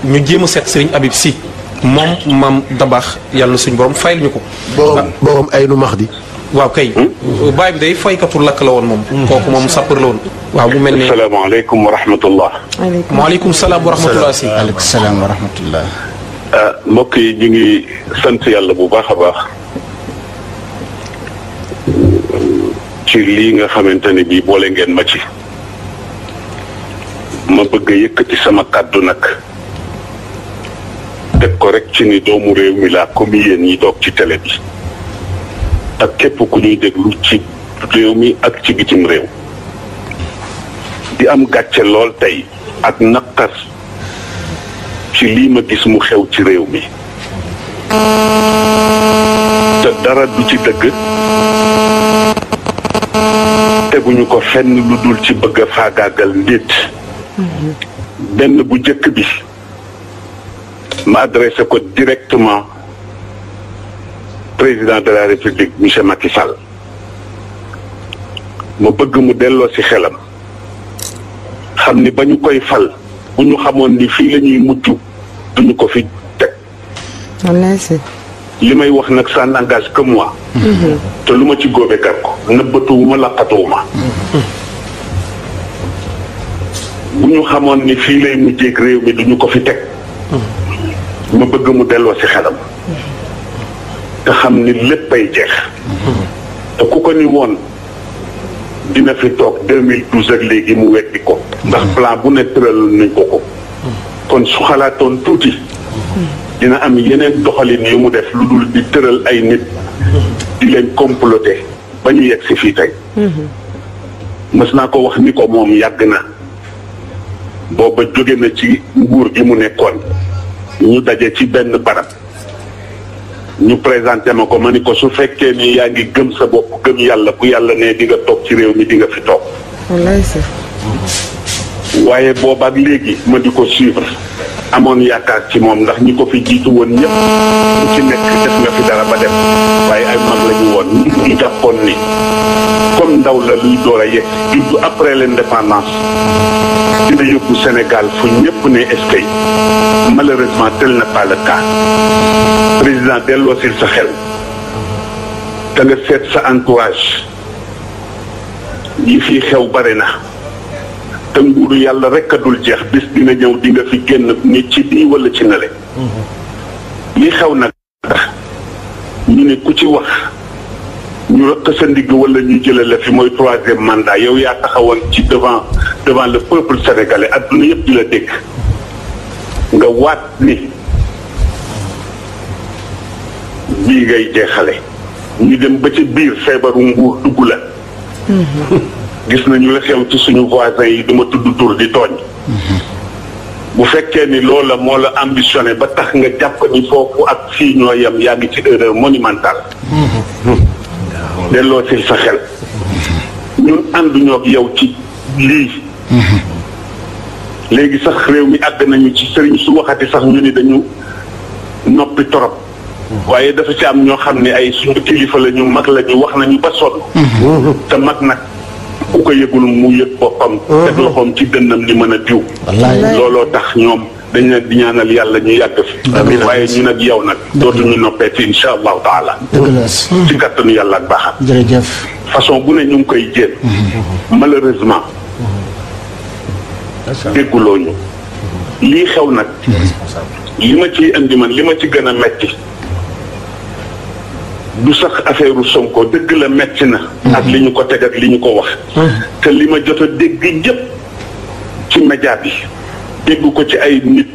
ñu jéem a seet Serigne Habib Sy moom maam Dabaax yàlla suñu borom fayal ñu ko. borom ay nu max di. waaw kay. baay bi day faykatu lakk la woon moom. kooku moom sapeur la woon. waaw mu mel ne asalaamaaleykum wa rahmatullah. waaleykum salaam wa rahmatullah si. waaleykum salaam wa rahmatullah. mbokk yi ñu ngi sant yàlla bu baax a baax ci lii nga xamante ne bii boole ngeen ma ci. ma bëgg a yëkkati sama kàddu nag teg ko rek ci ni doomu réew mi laa comme yéen ñi toog ci télé bi ak képp ku ñuy déglu ci réew mi ak ci bitim réew di am gàcce lool tey ak naqar ci lii ma gis mu xew ci réew mi te dara du ci dëgg teguñu ko fenn lu dul ci bëgg a faagaagal nit. benn bu njëkk bi ma adressé ko directement président de la république monsieur Macky Sall ma bëgg mu delloo ci xelam xam ni ba ñu koy fal bu ñu xamoon ni fii la ñuy mujj duñu ko fi teg. li may wax nag ça n'engage que moi. te lu ma ci góobe gar ko nëbbatuwuma laqatuwuma. bu ñu xamoon ni fii lay mujjeeg réew mi duñu ko fi teg. ma bëgg mu delloo ci xelam. te xam ni léppay jeex. te ku ko ni woon dina fi toog 2012 ak léegi mu weddi ko. ndax plan bu ne tëral nañ ko ko. kon su xalaatoon tuuti. dina am yeneen doxalin yu mu def lu dul di tëral ay nit. di leen comploter ba ñu yegg si fii tey. mës naa ko wax ni ko moom yàgg na. booba jóge na ci nguur gi mu nekkoon ñu daje ci benn barab ñu présenté ma ko ma ni ko su fekkee ni yaa ngi gëm sa bopp gëm yàlla bu yàlla ne di nga toog ci réew mi di nga fi toog. waaye booba ak léegi ma di ko suivre amoon yaakaar ci moom ndax ñi ko fi jiitu woon ñëpp ku ci nekk def nga fi dara ba dem waaye ay mag la ñu woon ñu jàppoon ni comme ndaw la luy door a yegg juddu après l'indépendance dina yóbbu Sénégal fu ñëpp ne est-ce que malheureusement tel n'est pas le cas président delloosil sa xel te nga seet sa entourage yi fii xew bare na te nguuru yàlla rek a dul jeex bis dina ñëw di nga fi génn ni ci bii wala ci nale li xew nag tax ñu ne ku ci wax ñu rëq sa ndigg wala ñu jëlee la fi mooy 3e mandat yow yaa taxawoon ci devant le peuple sénégalais adduna yëpp di la dégg nga waat ni bii ngay jeexale ñu dem ba ci biir feebaru nguur dugg la. gis nañu la xew ci suñu voisins yi duma tudd tur di tooñ. bu fekkee ni loola moo la ambitionné ba tax nga jàpp ni foofu ak fii ñoo yem yaa ngi ci erreur monumentale. delloo ci sa xel. ñun ànduñoo ak yow ci lii. léegi sax réew mi àgg nañu ci sëriñ su waxati sax ñu ni dañu noppi torop. waaye dafa ci am ñoo xam ne ay suñu kilifa la ñu mag la ñu wax nañu ba sonn. te mag nag ku ko yëgul mu yëg boppam. teg loxoom ci dënnam ni mën a diw. looloo tax ñoom dañ leen di ñaanal yàlla ñu yàgg fi. waaye ñu nag yow nag dootuñu noppeeti insha allahu taala. ci kattanu yàlla ak baaxam. jërëjëf. façon bu ne ñu ngi koy jéem. malheureusement. dégguloo ñu. lii xew nag. li ma ciy indi man li ma ci gën a metti du sax affaire Sonko dëgg la metti na. ak li ñu ko teg ak li ñu ko wax. te li ma jot a dégg yëpp ci média bi. dégg ko ci ay nit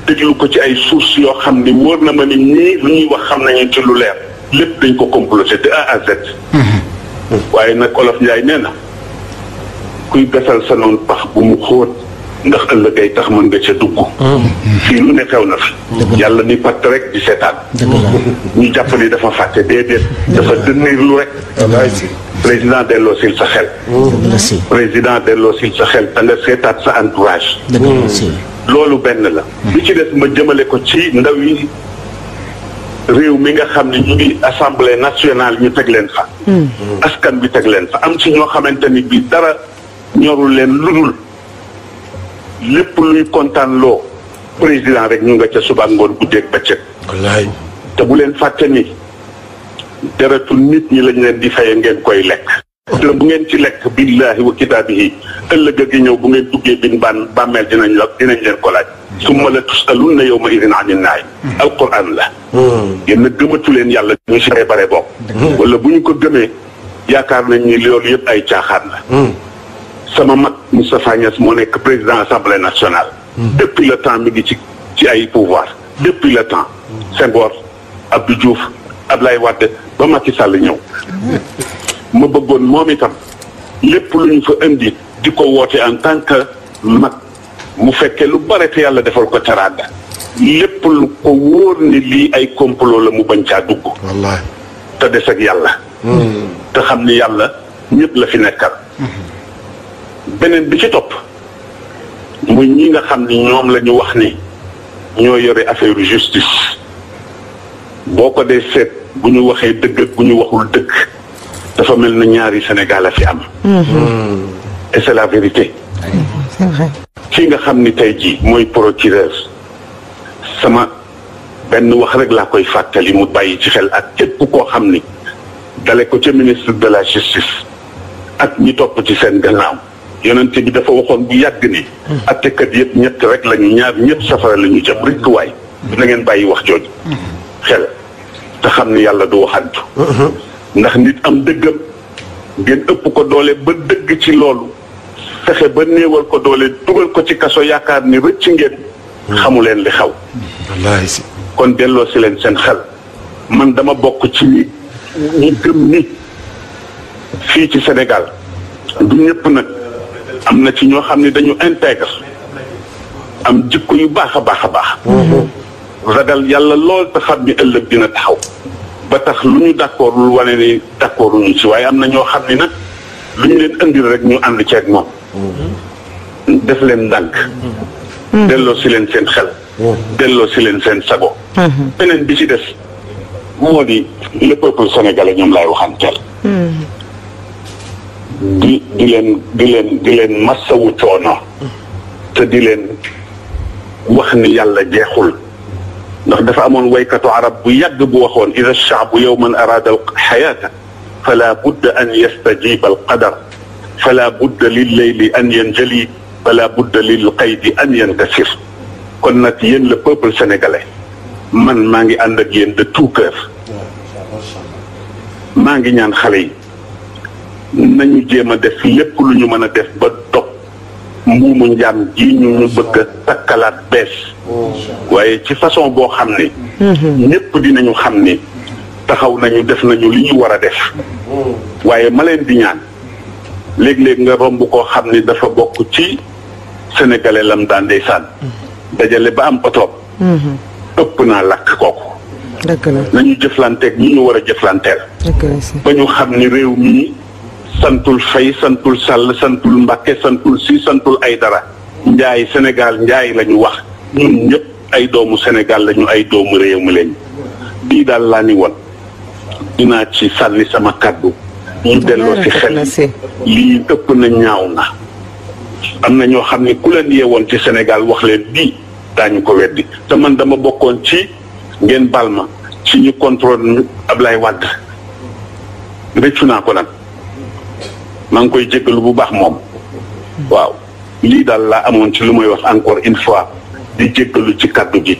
déglu ko ci ay sources yoo xam ni wóor na ma ni ñii lu ñuy wax xam nañu ci lu leer lépp dañ ko comploté de A à Z. waaye nag Olof Njaay nee na kuy gasal sa noonu pax bu mu xóot ndax ëllëg ay tax mën nga ca dugg. fii lu ne xew na fi. yàlla ni patt rek di seetaan. ñu jàpp ni dafa fàtte déedéet. dafa dënniir lu rek. président delloo sil sa xel. président delloo sil sa xel te nga seetaat sa entourage. loolu benn la. li ci des ma jëmale ko ci ndaw yi réew mi nga xam ne ñu ngi assemblée nationale ñu teg leen fa. askan bi teg leen fa am ci ñoo xamante ni bi dara ñorul leen ludul lépp luy kontaan loo président rek ñu nga ca suba ngoon guddeeg bëccëg. wallaay. te bu leen fàtte ni deretu nit ñi lañ leen di faye ngeen koy lekk. te bu ngeen ci lekk billaahi wa kitaabihi ëllëg a gi ñëw bu ngeen duggee bin bàmmeel dinañ leen ko laaj. summa la tusalunna yawma idin anin naim. alquran la. yéen a gëmatu leen yàlla ñu si bare bokk. wala bu ñu ko gëmee yaakaar nañ ni loolu yëpp ay caaxaan la. sama mag Moustapha Niasse moo nekk président assemblée nationale. depuis le temps mi ngi ci ay pouvoir depuis le temps. Senghor Abdou Diouf Ablaye Wade ba Macky Sall ñëw. ma bëggoon moom itam lépp lu ñu fa indi di ko woote en tant que mag mu fekkee lu bare te yàlla defal ko teraanga lépp lu ko wóor ni lii ay complot la mu bañ caa dugg. wallaay. te des ak yàlla. te xam ni yàlla ñëpp la fi nekkal. beneen bi ci topp muy ñi nga xam ni ñoom la ñu wax ni ñoo yore affaire justice boo ko dee seet bu ñu waxee dëgg ak bu ñu waxul dëgg dafa mel na ñaari Sénégal a fi am. et c'est la vérité. c'est vrai. ki nga xam ni tey jii mooy procureur sama benn wax rek laa koy fàttali mu bàyyi ci xel ak képp koo xam ni dale ko ca ministre de la justice ak ñi topp ci seen gannaaw yonente bi dafa waxoon bu yàgg ni attekat yëpp ñett rek lañu ñaar ñëpp safara la ñu jëm rek waay na ngeen bàyyi wax jooju xel te xam ni yàlla du waxantu ndax nit am dëggam ngeen ëpp ko doole ba dëgg ci loolu fexe ba néewal ko doole dugal ko ci kaso yaakaar ni rëcc ngeen xamu leen li xaw wallaay si. kon delloo si leen seen xel man dama bokk ci ñi gëm ni fii ci Sénégal du ñëpp nag am na ci ñoo xam ne dañu intègre am jikko yu baax a baax a baax ragal yàlla lool te xam ni ëllëg dina taxaw ba tax lu ñu d'accord lu wane ni d'accord ñu ci waaye am na ñoo xam ni nag lu ñu leen indil rek ñu ànd ceeg moom def leen ndànk delloo si leen seen xel delloo si leen seen sago beneen bi ci des moo di le peuple sénégalais ñoom laay waxanteel di leen massawu coono te di leen wax ni yàlla jeexul ndax dafa amoon waykatu arab bu yàgg bu waxoon ida shaabu yowman araada alxayaata fala budda an yastajiba alqadar fala budda lilleyli an yanjali fala budda lilqaydi an yankasir kon nag yéen le peuple sénégalais man maa ngi ànd ak yéen de tout cœur maa ngi ñaan xale yi nañu jéem a def lépp lu ñu mën a def ba dog mbuumu njaam ji ñu bëgg a takkalaat bees waaye ci façon boo xam ne ñépp dinañu xam ni taxaw nañu def nañu li ñu war a def waaye ma leen di ñaan léeg-léeg nga romb koo xam ni dafa bokk ci sénégalais lam daan ndeysaan dajale ba am otoom ëpp naa lakk kooku dëgg la. nañu jëflanteeg ñi ñu war a jëflanteel dëgg la si. ba ñu xam ni réew mi santul Fay santul Sall santul Mbàkke santul Si santul ay dara njaay Sénégal njaay la ñu wax ñun ñëpp ay doomu Sénégal lañu ay doomu réew mi lañu bii daal laa ni woon dinaa ci sànni sama kàddu ñu delloo ci xel lii ëpp na ñaaw na am na ñoo xam ne ku leen yeewoon ci Sénégal wax leen bii daañu ko weddi te man dama bokkoon ci ngeen baal ma ci ñu contrôle Ablaye Wade rëccu naa ko nag maa ngi koy jéggalu bu baax moom waaw lii daal laa amoon ci lu may wax encore une fois di jéggalu ci kàddu gi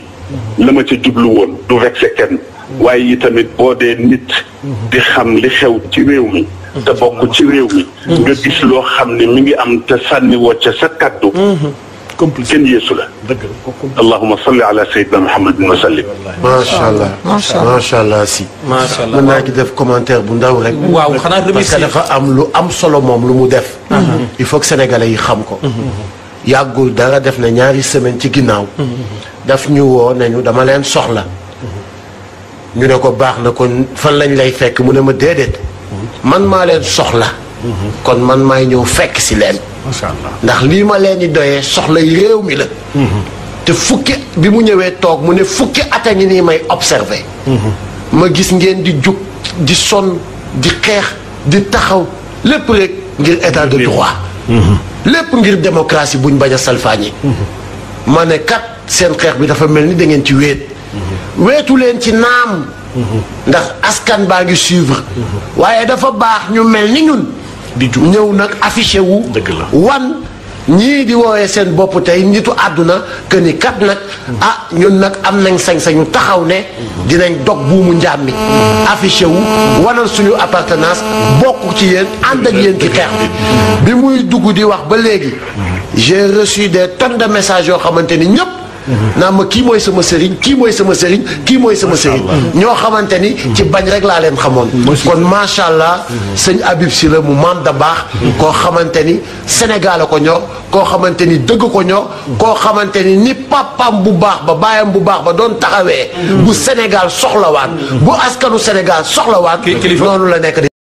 la ma ca jublu woon du vexé kenn waaye yi tamit boo dee nit di xam li xew ci réew mi te bokk ci réew mi nga gis loo xam ne mi ngi am te sànni woo ca sa kàddu kenn yeesu la allahumma salli ala sayyidina muhammadin wa sallim macha allah macha allah si. macha allah mën naa ci def commentaire bu ndaw rek. waaw xanaa parce que remercier dafa am lu am solo moom lu mu def. il faut que sénégalais yi xam ko. yàggul dara def na ñaari semaine ci ginnaaw. daf ñu woo nañu dama leen soxla. ñu ne ko baax na kon fan lañ lay fekk mu ne ma déedéet. man maa leen soxla. kon man maay ñëw fekk si leen. macha allah ndax lii ma leen di doyee soxla yi réew mi la. te fukki bi mu ñëwee toog mu ne fukki at a ngi nii may observé. ma gis ngeen di jug di sonn di xeex di taxaw lépp rek ngir état de droit. lépp ngir démocratie buñ bañ a salfaañi. ma ne kat seen xeex bi dafa mel ni da ngeen ci wéet weetu leen ci naam ndax askan baa ngi suivre waaye dafa baax ñu mel ni ñun di jug ñëw nag affiché wu dëgg la wan ñii di woowee seen bopp tey nitu àdduna que ni kat nag ah ñun nag am nañ sañ-sañu taxaw ne dinañ dog buumu njaam mi affiché wu wanal suñu appartenance bokk ci yéen ànd ak yéen ci xeex bi muy dugg di wax ba léegi j'ai reçu des tonnes de messages yoo xamante ni ñëpp naa ma kii mooy sama sëriñ kii mooy sama sëriñ kii mooy sama sëriñ ñoo xamante ni ci bañ rek laa leen xamoon kon macha allah sëñ Habib Sy la mu maam da baax koo xamante ni Sénégal a ko ñor koo xamante ni dëgg ko ñor koo xamante ni papam bu baax ba baayam bu baax ba doon taxawee bu Sénégal soxlawaat bu askanu Sénégal soxlawaat noonu la nekk